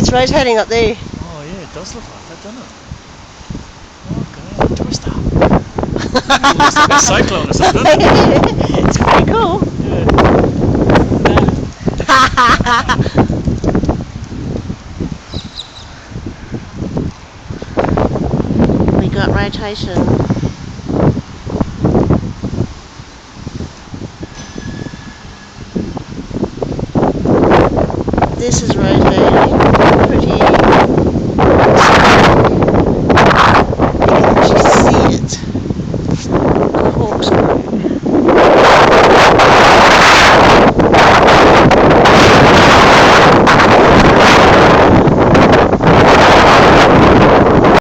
It's rotating up there. Oh yeah, it does look like that, doesn't it? Okay, twister. Looks like a cyclone or something, doesn't it? It's pretty cool. We got rotation. This is rotation.